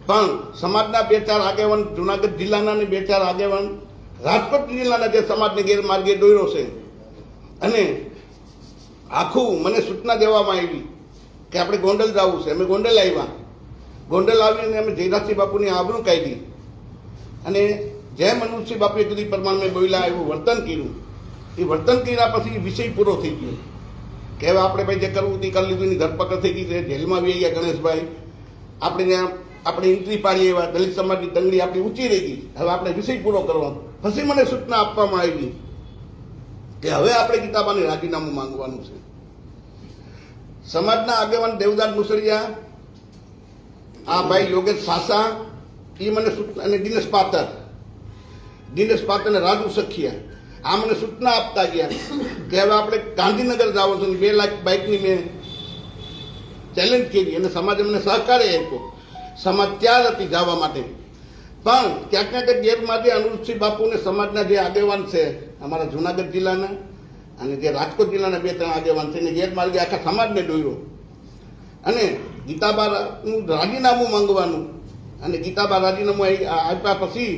પણ સમાજના 2-4 આગેવાન, જુનાગઢ જિલ્લાના ને 2-4 આગેવાન, રાજકોટ જિલ્લાના જે સમાજને ગેરમાર્ગે દોર્યો છે, અને આખું મને સૂચના દેવામાં આવી કે આપણે ગોંડલ જવું છે. અમે ગોંડલ આવ્યા. ગોંડલ આવીને અમે જયરાજસિંહ બાપુની આબરૂ કાઢી અને જેમ મનુષ્ય બાપુએ કીધી પ્રમાણે મેં બોલ્યા એવું વર્તન કર્યું. એ વર્તન કર્યા પછી વિષય પૂરો થઈ ગયો કે હવે આપણે ભાઈ જે કરવું તે કરી લીધું. એની ધરપકડ થઈ ગઈ છે, જેલમાં બી ગયા ગણેશભાઈ. આપણે એન્ટ્રી પાડીએ એવા દલિત સમાજની દંગલી આપણી ઊંચી રહી ગઈ. હવે આપણે વિષય પૂરો કરવાનો. પછી મને સૂચના આપવામાં આવી કે હવે આપણે ગીતાબાને રાજીનામું માંગવાનું છે. સમાજના આગેવાન દેવદાસ મુસળિયા, આ ભાઈ યોગેશ સાસા, એ મને સૂચના, અને દિનેશ પાત્ર અને રાજુ સખિયા, આ મને સૂચના આપતા ગયા કે હવે આપણે ગાંધીનગર જવું છે. 2 લાખ બાઇકની મેં ચેલેન્જ કરી અને સમાજે મને સહકાર આપ્યો. સમાજ તૈયાર હતી જવા માટે, પણ ક્યાંક ને ક્યાંક ગેરમાર્ગે અનુરૂપસિંહ બાપુને સમાજના જે આગેવાન છે, અમારા જુનાગઢ જિલ્લાના અને જે રાજકોટ જિલ્લાના 2-3 આગેવાન છે, એને ગેરમાર્ગે આખા સમાજને દોર્યો. અને ગીતાબાનું રાજીનામું માંગવાનું, અને ગીતાબા રાજીનામું આપ્યા પછી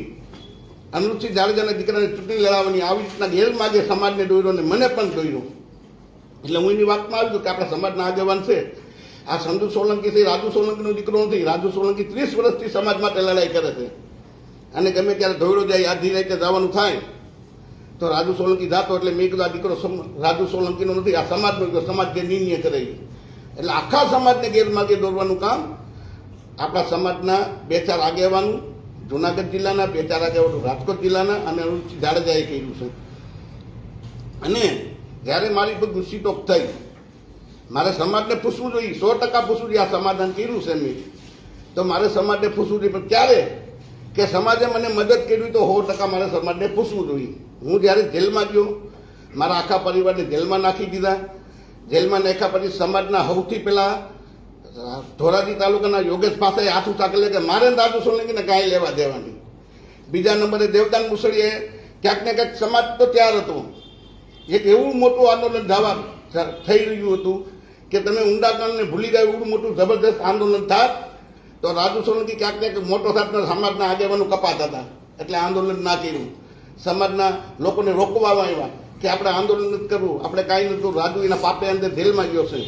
અનુરૂપસિંહ જાડેજાના દીકરાને ચૂંટણી લડાવવાની, આવી રીતના ગેરમાર્ગે સમાજને દોર્યો અને મને પણ દોર્યો. એટલે હું એની વાતમાં આવ્યું કે આપણા સમાજના આગેવાન છે, આ સંજુ સોલંકી છે, રાજુ સોલંકીનો દીકરો નથી. રાજુ સોલંકી 30 વર્ષથી સમાજ માટે લડાઈ કરે છે, અને ગમે ત્યારે ધોયડો જાય, આધી રાતે જવાનું થાય તો રાજુ સોલંકી જાતો. એટલે મેં કીધું આ દીકરો રાજુ સોલંકીનો નથી, આ સમાજનો, સમાજ જે નિર્ણય કરે. એટલે આખા સમાજને ગેરમાર્ગે દોરવાનું કામ આપણા સમાજના 2-4 આગેવાનું, જુનાગઢ જિલ્લાના 2-4 આગેવાનો, રાજકોટ જિલ્લાના અને અનુરૂપસિંહ જાડેજાએ કર્યું છે. અને જ્યારે મારી પર ગુસ્સીટોક થઈ, મારે સમાજને પૂછવું જોઈએ, 100% પૂછવું જોઈએ. આ સમાધાન કર્યું છે મેં, તો મારે સમાજને પૂછવું જોઈએ. પણ ક્યારે કે સમાજે મને મદદ કરી તો 100% મારે સમાજને પૂછવું જોઈએ. હું જ્યારે જેલમાં ગયો, મારા આખા પરિવારને જેલમાં નાખી દીધા. જેલમાં નાખ્યા પછી સમાજના સૌથી પહેલા ધોરાજી તાલુકાના યોગેશ પાસે હાથ ઊંચા કરે કે મારે રાજુ સોલંકીને કાંઈ લેવા દેવાની. બીજા નંબરે દેવદાન મુસળીએ ક્યાંક ને ક્યાંક સમાજ તો તૈયાર હતો. એક એવું મોટું આંદોલન જવા થઈ રહ્યું હતું કે તમે ઊંડાકણને ભૂલી ગયા, એવું મોટું જબરદસ્ત આંદોલન થાત તો રાજુ સોલંકી ક્યાંક ને ક્યાંક મોટો થાત, સમાજના આગેવાનો કપાતા હતા. એટલે આંદોલન ના કર્યું. સમાજના લોકોને રોકવામાં આવ્યા કે આપણે આંદોલન નથી કરવું, આપણે કાંઈ નથી. રાજુ એના પાપે અંદર જેલમાં ગયો છે.